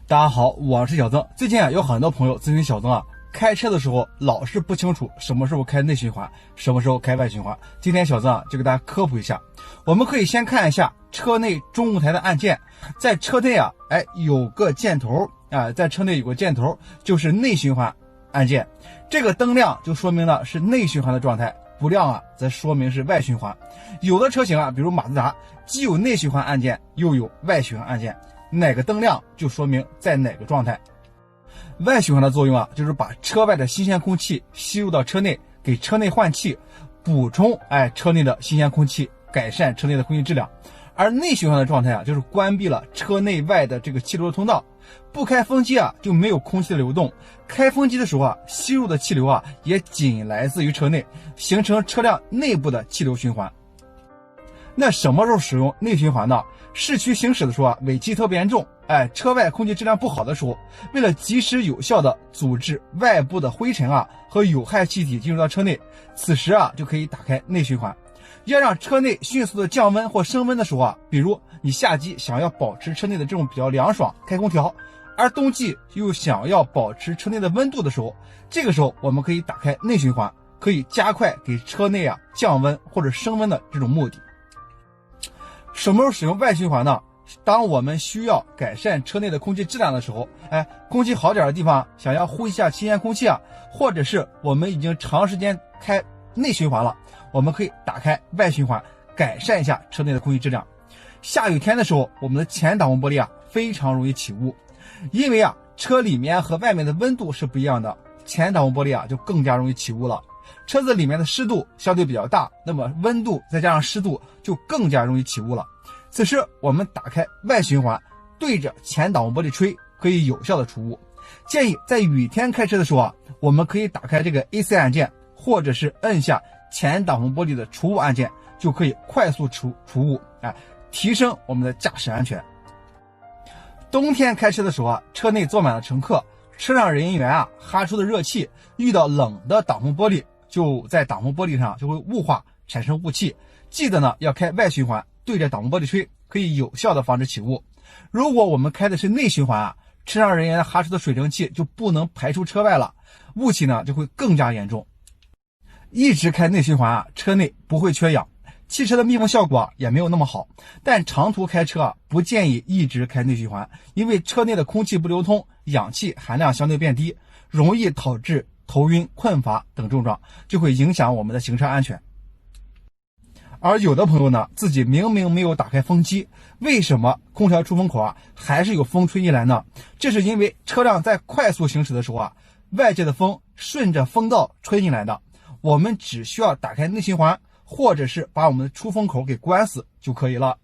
大家好，我是小曾。最近有很多朋友咨询小曾开车的时候老是不清楚什么时候开内循环，什么时候开外循环。今天小曾就给大家科普一下。我们可以先看一下车内中控台的按键，在车内有个箭头在车内有个箭头就是内循环按键，这个灯亮就说明了是内循环的状态，不亮则说明是外循环。有的车型比如马自达，既有内循环按键又有外循环按键，哪个灯亮就说明在哪个状态。外循环的作用就是把车外的新鲜空气吸入到车内，给车内换气，补充车内的新鲜空气，改善车内的空气质量。而内循环的状态就是关闭了车内外的这个气流的通道，不开风机就没有空气的流动，开风机的时候吸入的气流也仅来自于车内，形成车辆内部的气流循环。那什么时候使用内循环呢？市区行驶的时候尾气特别严重，车外空气质量不好的时候，为了及时有效的阻止外部的灰尘和有害气体进入到车内，此时就可以打开内循环。要让车内迅速的降温或升温的时候比如你夏季想要保持车内的这种比较凉爽，开空调，而冬季又想要保持车内的温度的时候，这个时候我们可以打开内循环，可以加快给车内降温或者升温的这种目的。什么时候使用外循环呢？当我们需要改善车内的空气质量的时候，空气好点的地方想要呼吸一下新鲜空气或者是我们已经长时间开内循环了，我们可以打开外循环，改善一下车内的空气质量。下雨天的时候，我们的前挡风玻璃非常容易起雾，因为车里面和外面的温度是不一样的，前挡风玻璃就更加容易起雾了。车子里面的湿度相对比较大，那么温度再加上湿度就更加容易起雾了。此时我们打开外循环，对着前挡风玻璃吹，可以有效的除雾。建议在雨天开车的时候我们可以打开这个 AC 按键，或者是摁下前挡风玻璃的除雾按键，就可以快速除雾，提升我们的驾驶安全。冬天开车的时候车内坐满了乘客，车上人员哈出的热气遇到冷的挡风玻璃，就在挡风玻璃上就会雾化，产生雾气。记得呢要开外循环，对着挡风玻璃吹，可以有效的防止起雾。如果我们开的是内循环车上人员哈出的水蒸气就不能排出车外了，雾气呢就会更加严重。一直开内循环车内不会缺氧，汽车的密封效果也没有那么好，但长途开车不建议一直开内循环，因为车内的空气不流通，氧气含量相对变低，容易导致头晕、困乏等症状，就会影响我们的行车安全。而有的朋友呢，自己明明没有打开风机，为什么空调出风口还是有风吹进来呢？这是因为车辆在快速行驶的时候外界的风顺着风道吹进来的，我们只需要打开内循环，或者是把我们的出风口给关死就可以了。